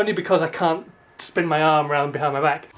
only because I can't spin my arm around behind my back.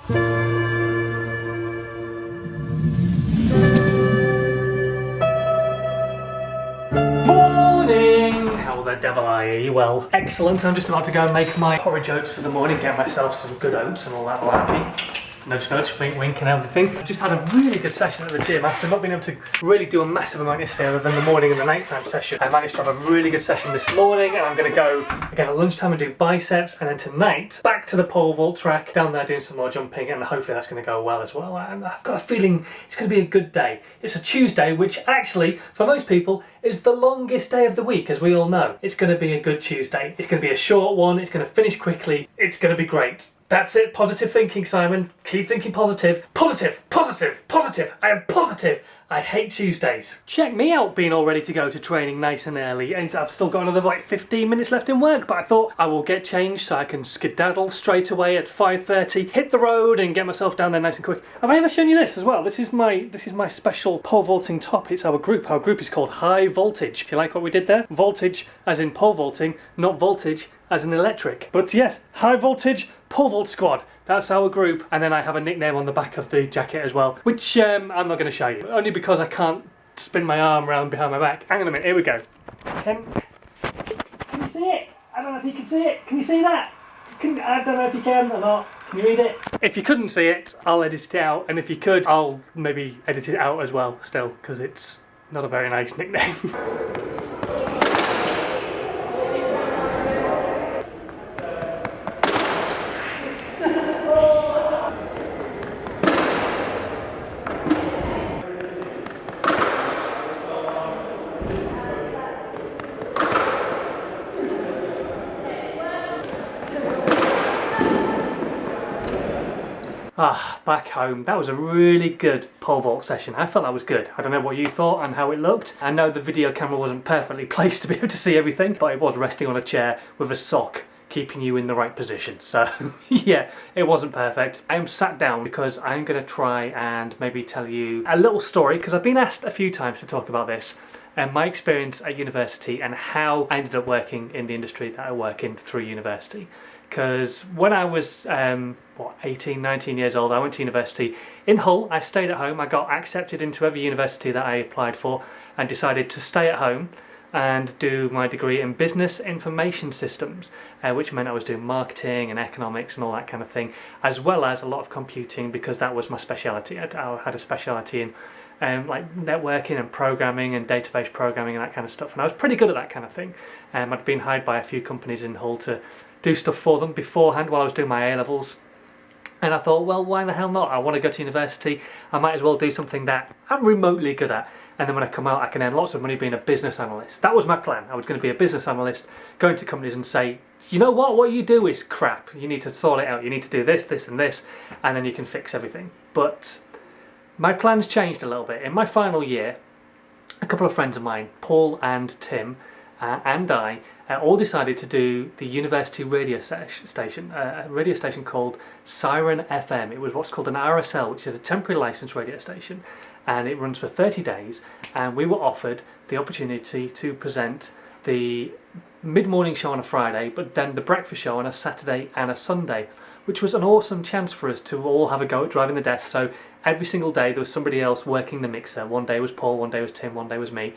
Morning! How the devil are you? Well, excellent. I'm just about to go and make my porridge oats for the morning, get myself some good oats and all that malarkey. Nudge nudge, wink wink and everything. I've just had a really good session at the gym after not being able to really do a massive amount yesterday other than the morning and the nighttime session. I managed to have a really good session this morning, and I'm going to go again at lunchtime and do biceps, and then tonight back to the pole vault track, down there doing some more jumping, and hopefully that's going to go well as well. And I've got a feeling it's going to be a good day. It's a Tuesday, which actually for most people is the longest day of the week, as we all know. It's going to be a good Tuesday. It's going to be a short one. It's going to finish quickly. It's going to be great. That's it. Positive thinking, Simon. Keep thinking positive. Positive, positive, positive. I am positive. I hate Tuesdays. Check me out being all ready to go to training nice and early. And I've still got another like 15 minutes left in work, but I thought I will get changed so I can skedaddle straight away at 5:30, hit the road and get myself down there nice and quick. Have I ever shown you this as well? This is my special pole vaulting top. It's our group. Our group is called High Voltage. Do you like what we did there? Voltage as in pole vaulting, not voltage as in electric. But yes, High Voltage Pole Vault Squad. That's our group, and then I have a nickname on the back of the jacket as well, which I'm not going to show you, only because I can't spin my arm around behind my back. Hang on a minute, here we go. Can you see it? I don't know if you can see it. Can you see that? I don't know if you can or not. Can you read it? If you couldn't see it, I'll edit it out, and if you could, I'll maybe edit it out as well still, because it's not a very nice nickname. Back home. That was a really good pole vault session. I felt that was good. I don't know what you thought and how it looked. I know the video camera wasn't perfectly placed to be able to see everything, but it was resting on a chair with a sock keeping you in the right position. So yeah, it wasn't perfect. I am sat down because I'm going to try and maybe tell you a little story, because I've been asked a few times to talk about this and my experience at university and how I ended up working in the industry that I work in through university. Because when I was 18, 19 years old, I went to university in Hull. I stayed at home. I got accepted into every university that I applied for and decided to stay at home and do my degree in business information systems, which meant I was doing marketing and economics and all that kind of thing, as well as a lot of computing, because that was my speciality. I had a speciality in like networking and programming and database programming and that kind of stuff, and I was pretty good at that kind of thing. I'd been hired by a few companies in Hull to do stuff for them beforehand while I was doing my A-levels, and I thought, well, why the hell not? I want to go to university, I might as well do something that I'm remotely good at, and then when I come out I can earn lots of money being a business analyst. That was my plan. I was going to be a business analyst, go into companies and say, you know what you do is crap, you need to sort it out, you need to do this, this and this, and then you can fix everything. But my plans changed a little bit. In my final year, a couple of friends of mine, Paul and Tim, and I all decided to do the university radio station, a radio station called Siren FM. It was what's called an RSL, which is a temporary licensed radio station, and it runs for 30 days, and we were offered the opportunity to present the mid-morning show on a Friday, but then the breakfast show on a Saturday and a Sunday, which was an awesome chance for us to all have a go at driving the desk. So every single day there was somebody else working the mixer. One day was Paul, one day was Tim, one day was me.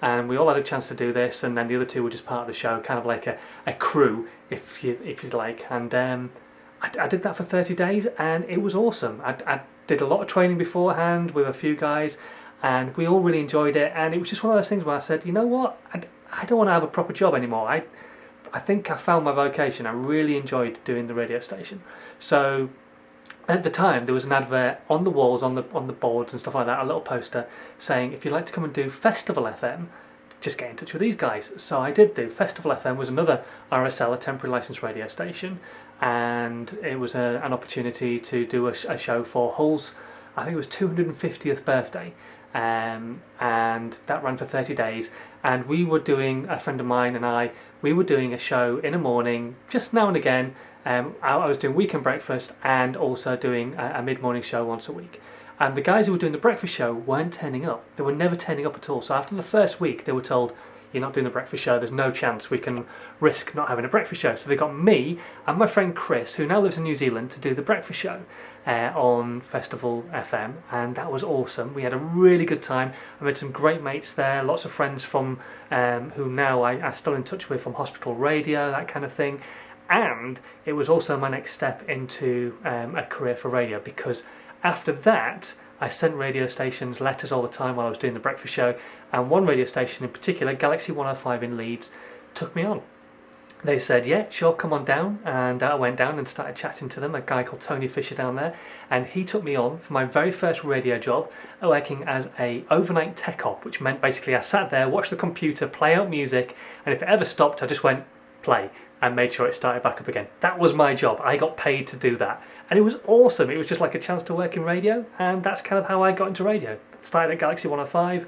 And we all had a chance to do this, and then the other two were just part of the show, kind of like a crew, if you'd like. And I did that for 30 days, and it was awesome. I did a lot of training beforehand with a few guys, and we all really enjoyed it. And it was just one of those things where I said, you know what, I don't want to have a proper job anymore. I think I found my vocation. I really enjoyed doing the radio station. So at the time there was an advert on the walls, on the boards and stuff like that, a little poster saying, if you'd like to come and do Festival FM, just get in touch with these guys. So I did do. Festival FM was another RSL, a temporary licensed radio station, and it was an opportunity to do a show for Hull's, I think it was 250th birthday, and that ran for 30 days, and we were doing, a friend of mine and I, we were doing a show in the morning, just now and again. I was doing weekend breakfast and also doing a mid-morning show once a week. And the guys who were doing the breakfast show weren't turning up. They were never turning up at all. So after the first week, they were told, you're not doing the breakfast show, there's no chance we can risk not having a breakfast show. So they got me and my friend Chris, who now lives in New Zealand, to do the breakfast show on Festival FM, and that was awesome. We had a really good time. I made some great mates there, lots of friends from who now I'm still in touch with from hospital radio, that kind of thing. And it was also my next step into a career for radio, because after that I sent radio stations letters all the time while I was doing the breakfast show, and one radio station in particular, Galaxy 105 in Leeds, took me on. They said, yeah, sure, come on down, and I went down and started chatting to them, a guy called Tony Fisher down there, and he took me on for my very first radio job, working as a overnight tech op, which meant basically I sat there, watched the computer, play out music, and if it ever stopped I just went, play, and made sure it started back up again. That was my job. I got paid to do that, and it was awesome. It was just like a chance to work in radio, and that's kind of how I got into radio. Started at Galaxy 105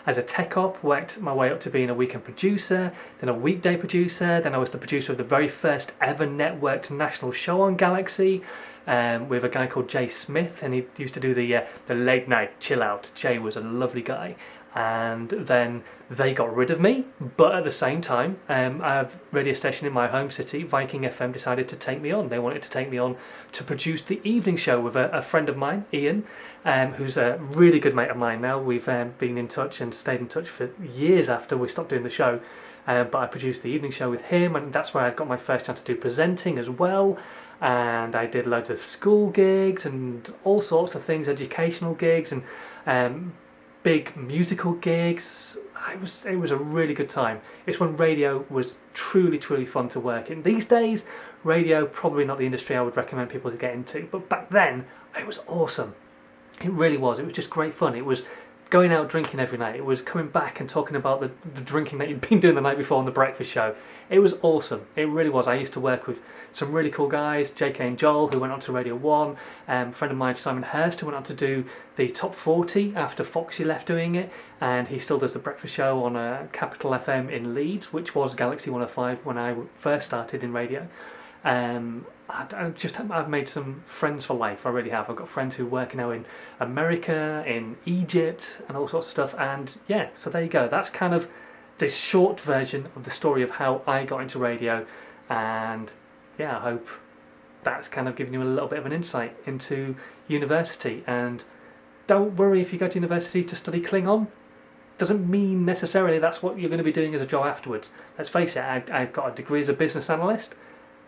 as a tech op, worked my way up to being a weekend producer, then a weekday producer, then I was the producer of the very first ever networked national show on Galaxy, with a guy called Jay Smith, and he used to do the late night chill out. Jay was a lovely guy. And then they got rid of me, but at the same time, I have a radio station in my home city, Viking FM, decided to take me on. They wanted to take me on to produce the evening show with a friend of mine, Ian, who's a really good mate of mine now. We've been in touch and stayed in touch for years after we stopped doing the show, but I produced the evening show with him, and that's where I got my first chance to do presenting as well. And I did loads of school gigs and all sorts of things, educational gigs, and big musical gigs. It was a really good time. It's when radio was truly fun to work in. These days, radio probably not the industry I would recommend people to get into, but back then it was awesome. It really was. It was just great fun. It was going out drinking every night. It was coming back and talking about the drinking that you'd been doing the night before on the breakfast show. It was awesome. It really was. I used to work with some really cool guys, JK and Joel, who went on to Radio 1, a friend of mine, Simon Hurst, who went on to do the Top 40 after Foxy left doing it, and he still does the breakfast show on Capital FM in Leeds, which was Galaxy 105 when I first started in radio. I've made some friends for life. I really have. I've got friends who work now in America, in Egypt, and all sorts of stuff. And yeah, so there you go. That's kind of the short version of the story of how I got into radio. And yeah, I hope that's kind of given you a little bit of an insight into university. And don't worry if you go to university to study Klingon. Doesn't mean necessarily that's what you're going to be doing as a job afterwards. Let's face it, I've got a degree as a business analyst,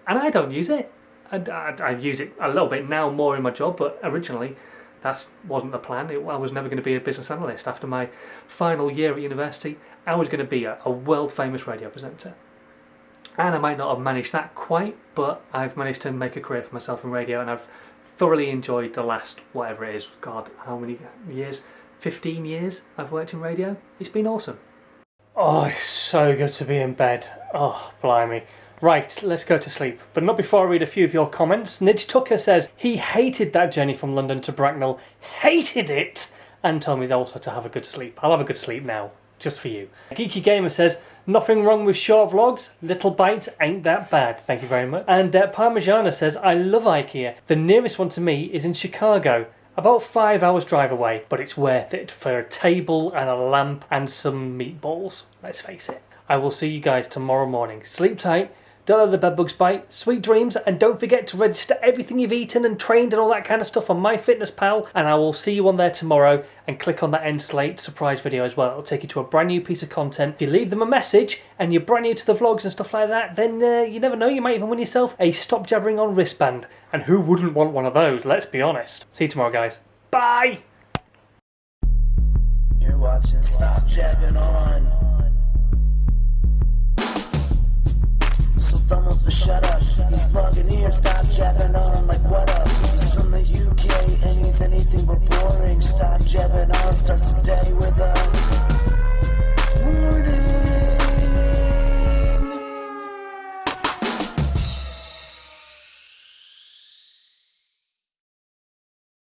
and I don't use it. I use it a little bit now, more in my job, but originally that wasn't the plan. I was never going to be a business analyst. After my final year at university, I was going to be a world famous radio presenter. And I might not have managed that quite, but I've managed to make a career for myself in radio, and I've thoroughly enjoyed the last, whatever it is, God, how many years? 15 years I've worked in radio. It's been awesome. Oh, it's so good to be in bed. Oh, blimey. Right, let's go to sleep. But not before I read a few of your comments. Nidge Tucker says he hated that journey from London to Bracknell. Hated it! And told me also to have a good sleep. I'll have a good sleep now, just for you. Geeky Gamer says, nothing wrong with short vlogs. Little bites ain't that bad. Thank you very much. And Parmigiana says, I love IKEA. The nearest one to me is in Chicago. About 5 hours drive away, but it's worth it for a table and a lamp and some meatballs. Let's face it. I will see you guys tomorrow morning. Sleep tight. Don't let the bedbugs bite. Sweet dreams, and don't forget to register everything you've eaten and trained and all that kind of stuff on MyFitnessPal, and I will see you on there tomorrow. And click on that End Slate surprise video as well. It'll take you to a brand new piece of content. If you leave them a message and you're brand new to the vlogs and stuff like that, then you never know, you might even win yourself a Stop Jabbering On wristband. And who wouldn't want one of those, let's be honest. See you tomorrow, guys. Bye! You're watching Stop Jabbing On. So thumbs to shut up. He's logging here, stop jabbing on like what up? He's from the UK and he's anything but boring. Stop jabbing on, starts his day with